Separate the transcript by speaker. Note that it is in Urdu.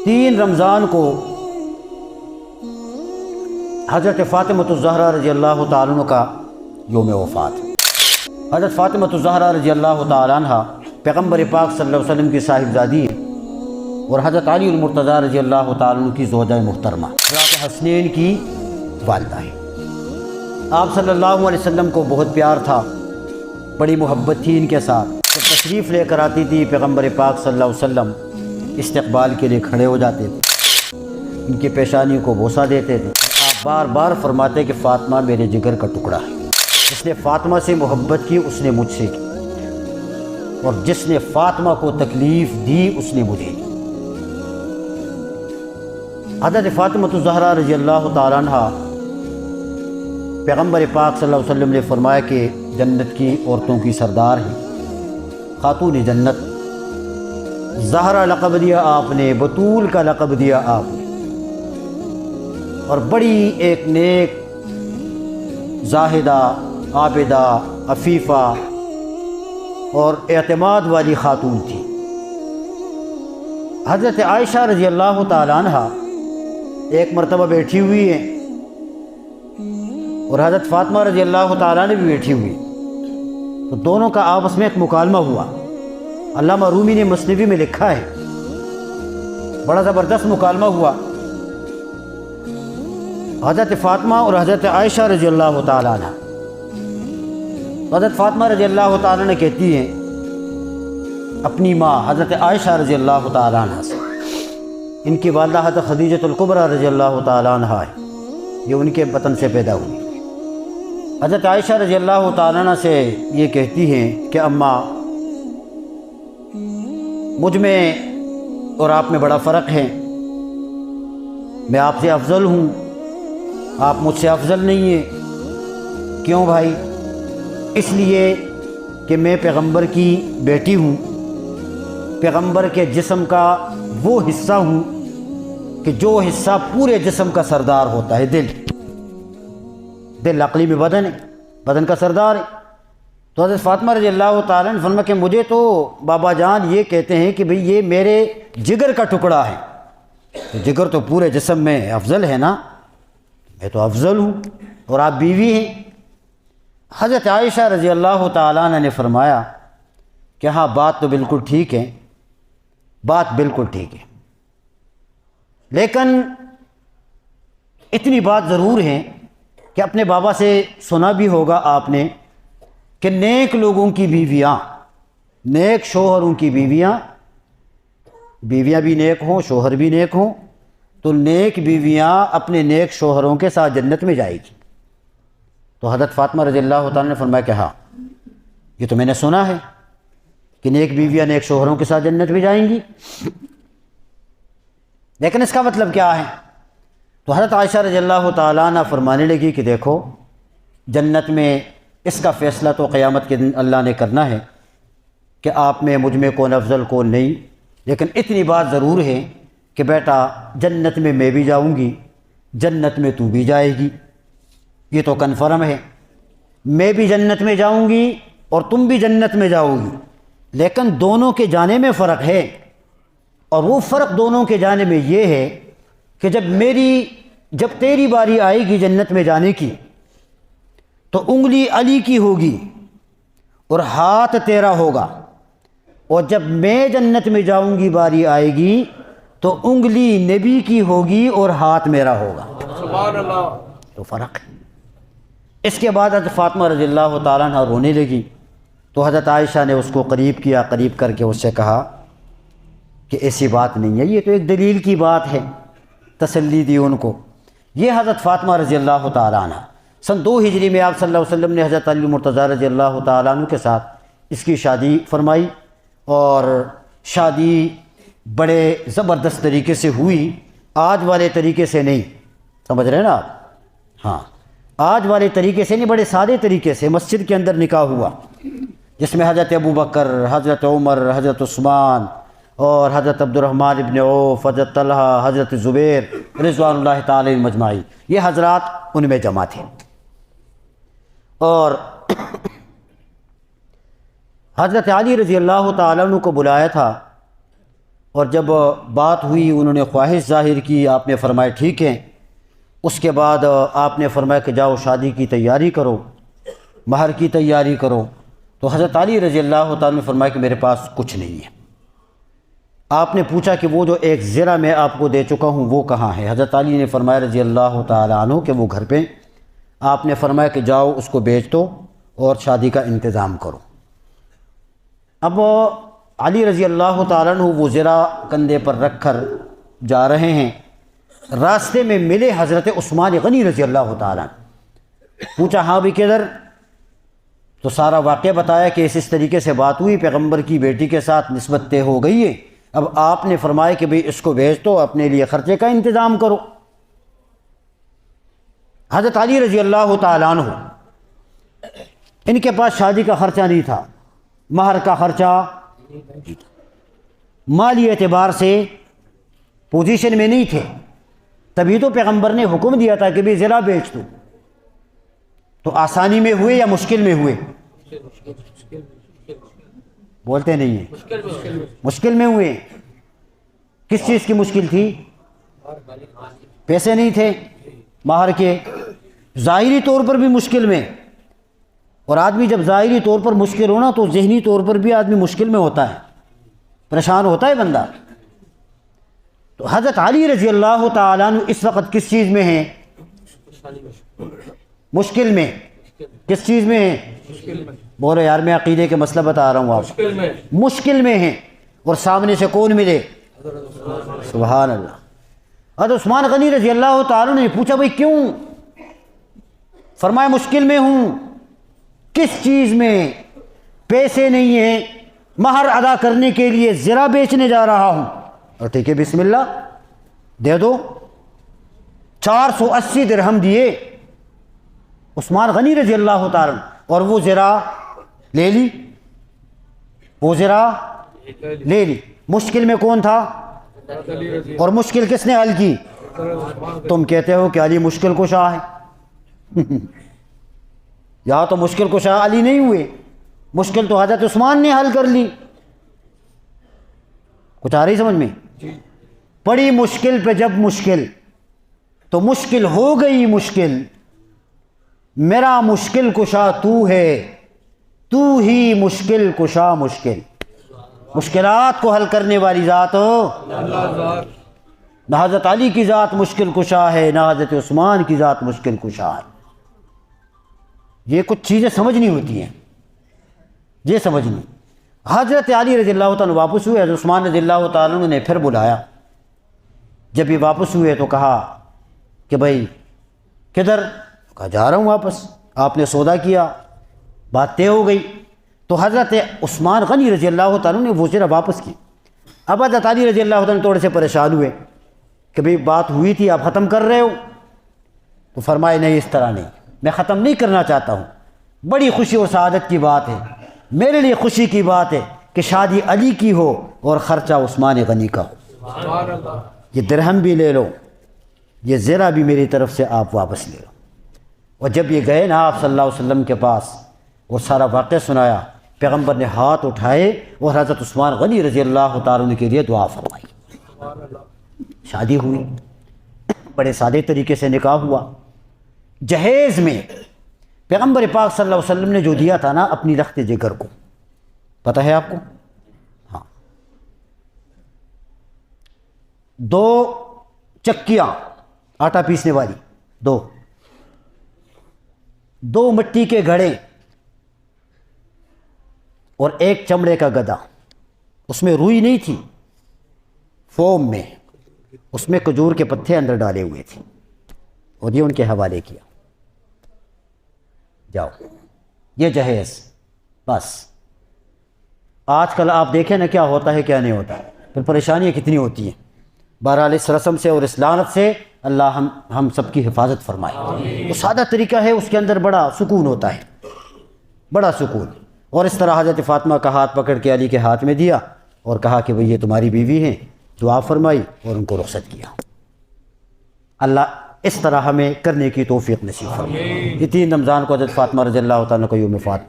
Speaker 1: 3 رمضان کو حضرت فاطمۃ الزہرا رضی اللہ تعالیٰ عنہ کا یوم وفات ہے۔ حضرت فاطمۃ الزہرا رضی اللہ تعالیٰ عنہ پیغمبر پاک صلی اللہ علیہ وسلم کی صاحبزادی ہے اور حضرت علی المرتضیٰ رضی اللہ تعالیٰ عنہ کی زوجہ محترمہ، حضرت حسنین کی والدہ ہے۔ آپ صلی اللہ علیہ وسلم کو بہت پیار تھا، بڑی محبت تھی ان کے ساتھ۔ جب تشریف لے کر آتی تھی پیغمبر پاک صلی اللہ علیہ وسلم استقبال کے لیے کھڑے ہو جاتے تھے، ان کی پیشانی کو بوسہ دیتے تھے۔ آپ بار بار فرماتے کہ فاطمہ میرے جگر کا ٹکڑا ہے، جس نے فاطمہ سے محبت کی اس نے مجھ سے کی، اور جس نے فاطمہ کو تکلیف دی اس نے مجھے دی۔ حضرت فاطمۃ الزہرا رضی اللہ تعالیٰ عنہ پیغمبر پاک صلی اللہ علیہ وسلم نے فرمایا کہ جنت کی عورتوں کی سردار ہیں، خاتون جنت۔ زہرا لقب دیا آپ نے، بطول کا لقب دیا آپ نے، اور بڑی ایک نیک، زاہدہ، عابدہ، عفیفہ اور اعتماد والی خاتون تھی۔ حضرت عائشہ رضی اللہ تعالیٰ عنہ ایک مرتبہ بیٹھی ہوئی ہیں اور حضرت فاطمہ رضی اللہ تعالیٰ نے بھی بیٹھی ہوئی، تو دونوں کا آپس میں ایک مکالمہ ہوا۔ علامہ رومی نے مثنوی میں لکھا ہے، بڑا زبردست مکالمہ ہوا۔ حضرت فاطمہ اور حضرت عائشہ رضی اللہ تعالیٰ عنہ، حضرت فاطمہ رضی اللہ تعالیٰ عنہ کہتی ہیں اپنی ماں حضرت عائشہ رضی اللہ تعالیٰ عنہ سے، ان کی والدہ حضرت خدیجۃ الکبریٰ رضی اللہ تعالیٰ عنہ ہے، یہ ان کے بطن سے پیدا ہوئی۔ حضرت عائشہ رضی اللہ تعالیٰ عنہ سے یہ کہتی ہیں کہ اماں، مجھ میں اور آپ میں بڑا فرق ہے، میں آپ سے افضل ہوں، آپ مجھ سے افضل نہیں ہیں۔ کیوں بھائی؟ اس لیے کہ میں پیغمبر کی بیٹی ہوں، پیغمبر کے جسم کا وہ حصہ ہوں کہ جو حصہ پورے جسم کا سردار ہوتا ہے، دل عقلی میں بدن ہے، بدن کا سردار ہے۔ تو حضرت فاطمہ رضی اللہ تعالیٰ نے فرمایا کہ مجھے تو بابا جان یہ کہتے ہیں کہ بھئی یہ میرے جگر کا ٹکڑا ہے، تو جگر تو پورے جسم میں افضل ہے نا، میں تو افضل ہوں اور آپ بیوی ہیں۔ حضرت عائشہ رضی اللہ تعالیٰ عنہ نے فرمایا کہ ہاں بات تو بالکل ٹھیک ہے، بات بالکل ٹھیک ہے، لیکن اتنی بات ضرور ہے کہ اپنے بابا سے سنا بھی ہوگا آپ نے کہ نیک لوگوں کی بیویاں، نیک شوہروں کی بیویاں بھی نیک ہوں، شوہر بھی نیک ہوں، تو نیک بیویاں اپنے نیک شوہروں کے ساتھ جنت میں جائے گی۔ تو حضرت فاطمہ رضی اللہ تعالیٰ نے فرمایا کہ ہاں یہ تو میں نے سنا ہے کہ نیک بیویاں نیک شوہروں کے ساتھ جنت میں جائیں گی، لیکن اس کا مطلب کیا ہے؟ تو حضرت عائشہ رضی اللہ تعالیٰ عنہ فرمانے لگی کہ دیکھو، جنت میں اس کا فیصلہ تو قیامت کے دن اللہ نے کرنا ہے کہ آپ میں مجھ میں کون افضل کون نہیں، لیکن اتنی بات ضرور ہے کہ بیٹا جنت میں بھی جاؤں گی، جنت میں تو بھی جائے گی، یہ تو کنفرم ہے، میں بھی جنت میں جاؤں گی اور تم بھی جنت میں جاؤ گی، لیکن دونوں کے جانے میں فرق ہے، اور وہ فرق دونوں کے جانے میں یہ ہے کہ جب تیری باری آئے گی جنت میں جانے کی تو انگلی علی کی ہوگی اور ہاتھ تیرا ہوگا، اور جب میں جنت میں جاؤں گی باری آئے گی تو انگلی نبی کی ہوگی اور ہاتھ میرا ہوگا۔ سبحان اللہ، تو فرق ہے۔ اس کے بعد حضرت فاطمہ رضی اللہ تعالیٰ عنہ رونے لگی، تو حضرت عائشہ نے اس کو قریب کیا، قریب کر کے اس سے کہا کہ ایسی بات نہیں ہے، یہ تو ایک دلیل کی بات ہے، تسلی دی ان کو۔ یہ حضرت فاطمہ رضی اللہ تعالیٰ عنہ سن 2 ہجری میں آپ صلی اللہ علیہ وسلم نے حضرت علی مرتضیٰ رضی اللہ تعالیٰ عنہ کے ساتھ اس کی شادی فرمائی، اور شادی بڑے زبردست طریقے سے ہوئی، آج والے طریقے سے نہیں، سمجھ رہے ہیں نا آپ؟ ہاں، آج والے طریقے سے نہیں، بڑے سادے طریقے سے مسجد کے اندر نکاح ہوا، جس میں حضرت ابوبکر، حضرت عمر، حضرت عثمان اور حضرت عبد الرحمن ابن عوف، حضرت طلحہ، حضرت زبیر رضوان اللہ تعالی مجمعین، یہ حضرات ان میں جمع تھے۔ اور حضرت علی رضی اللہ تعالیٰ عنہ کو بلایا تھا اور جب بات ہوئی انہوں نے خواہش ظاہر کی، آپ نے فرمایا ٹھیک ہے۔ اس کے بعد آپ نے فرمایا کہ جاؤ شادی کی تیاری کرو، مہر کی تیاری کرو۔ تو حضرت علی رضی اللہ تعالیٰ نے فرمایا کہ میرے پاس کچھ نہیں ہے۔ آپ نے پوچھا کہ وہ جو ایک زرہ میں آپ کو دے چکا ہوں وہ کہاں ہے؟ حضرت علی نے فرمایا رضی اللہ تعالیٰ عنہ کہ وہ گھر پہ۔ آپ نے فرمایا کہ جاؤ اس کو بیچ دو اور شادی کا انتظام کرو۔ اب علی رضی اللہ تعالیٰ عنہ وہ زرہ کندھے پر رکھ کر جا رہے ہیں، راستے میں ملے حضرت عثمان غنی رضی اللہ تعالیٰ عنہ۔ پوچھا ہاں بھی کدھر؟ تو سارا واقعہ بتایا کہ اس طریقے سے بات ہوئی، پیغمبر کی بیٹی کے ساتھ نسبت طے ہو گئی ہے، اب آپ نے فرمایا کہ بھئی اس کو بھیج دو، اپنے لیے خرچے کا انتظام کرو۔ حضرت علی رضی اللہ تعالیٰ عنہ ان کے پاس شادی کا خرچہ نہیں تھا، مہر کا خرچہ نہیں تھا، مالی اعتبار سے پوزیشن میں نہیں تھے، تبھی تو پیغمبر نے حکم دیا تھا کہ بھئی زرہ بیچ دو۔ تو آسانی میں ہوئے یا مشکل میں ہوئے؟ بولتے نہیں ہیں، مشکل میں ہوئے۔ کس چیز کی مشکل تھی؟ پیسے نہیں تھے مہر کے، ظاہری طور پر بھی مشکل میں۔ اور آدمی جب ظاہری طور پر مشکل ہونا تو ذہنی طور پر بھی آدمی مشکل میں ہوتا ہے، پریشان ہوتا ہے بندہ۔ تو حضرت علی رضی اللہ تعالیٰ عنہ اس وقت کس چیز میں ہیں؟ مشکل میں۔ کس چیز میں ہیں؟ بولو یار، میں عقیدے کے مسئلہ بتا رہا ہوں آپ۔ مشکل میں ہیں، اور سامنے سے کون ملے؟ سبحان اللہ۔ حضرت عثمان غنی رضی اللہ تعالیٰ نے پوچھا بھئی کیوں؟ فرمایا مشکل میں ہوں۔ کس چیز میں؟ پیسے نہیں ہیں، مہر ادا کرنے کے لیے زرہ بیچنے جا رہا ہوں۔ اور ٹھیک ہے بسم اللہ دے دو۔ 480 درہم دیے عثمان غنی رضی اللہ تعالیٰ عنہ، اور وہ زرہ لے لی، وہ زرہ لے لی۔ مشکل میں کون تھا؟ اور مشکل کس نے حل کی؟ تم کہتے ہو کہ علی مشکل کشا ہے، یا تو مشکل کشا علی نہیں ہوئے، مشکل تو حضرت عثمان نے حل کر لی۔ کچھ آ رہی سمجھ میں؟ پڑی مشکل پہ جب مشکل، تو مشکل ہو گئی مشکل، میرا مشکل کشا تو ہے، تو ہی مشکل کشا مشکل۔ مشکلات کو حل کرنے والی ذات نہ حضرت علی کی ذات مشکل کشا ہے، نہ حضرت عثمان کی ذات مشکل کشا ہے۔ یہ کچھ چیزیں سمجھنی ہوتی ہیں، یہ سمجھنی۔ حضرت علی رضی اللہ تعالیٰ واپس ہوئے، حضرت عثمان رضی اللہ تعالیٰ نے پھر بلایا۔ جب یہ واپس ہوئے تو کہا کہ بھائی کدھر؟ کہا جا رہا ہوں واپس۔ آپ نے سودا کیا، بات طے ہو گئی۔ تو حضرت عثمان غنی رضی اللہ تعالیٰ نے وہ زرہ واپس کی۔ اب حضرت علی رضی اللہ تعالیٰ تھوڑے سے پریشان ہوئے کہ بھئی بات ہوئی تھی، آپ ختم کر رہے ہو؟ تو فرمائے نہیں، اس طرح نہیں، میں ختم نہیں کرنا چاہتا ہوں۔ بڑی خوشی اور سعادت کی بات ہے، میرے لیے خوشی کی بات ہے کہ شادی علی کی ہو اور خرچہ عثمان غنی کا ہو۔ یہ درہم بھی لے لو، یہ زرہ بھی میری طرف سے آپ واپس لے لو۔ اور جب یہ گئے نا آپ صلی اللہ علیہ وسلم کے پاس اور سارا واقعہ سنایا، پیغمبر نے ہاتھ اٹھائے اور حضرت عثمان غنی رضی اللہ تعالیٰ عنہ کے لیے دعا فرمائی۔ شادی ہوئی، بڑے سادے طریقے سے نکاح ہوا۔ جہیز میں پیغمبر پاک صلی اللہ علیہ وسلم نے جو دیا تھا نا اپنی رخت جگر کو، پتہ ہے آپ کو؟ ہاں، 2 چکیاں آٹا پیسنے والی، 2 مٹی کے گھڑے اور 1 چمڑے کا گدا۔ اس میں روئی نہیں تھی، فوم میں، اس میں کھجور کے پتے اندر ڈالے ہوئے تھے، اور یہ ان کے حوالے کیا، جاؤ یہ جہیز۔ بس آج کل آپ دیکھیں نا کیا ہوتا ہے کیا نہیں ہوتا، پھر پریشانیاں کتنی ہوتی ہیں۔ بہرحال اس رسم سے اور اس لعنت سے اللہ ہم سب کی حفاظت فرمائے۔ وہ سادہ طریقہ ہے، اس کے اندر بڑا سکون ہوتا ہے، بڑا سکون۔ اور اس طرح حضرت فاطمہ کا ہاتھ پکڑ کے علی کے ہاتھ میں دیا اور کہا کہ بھئی یہ تمہاری بیوی ہیں، دعا فرمائی اور ان کو رخصت کیا۔ اللہ اس طرح ہمیں کرنے کی توفیق نصیب فرمائے۔ یہ 3 رمضان کو حضرت فاطمہ رضی اللہ تعالیٰ کو یوم وفات۔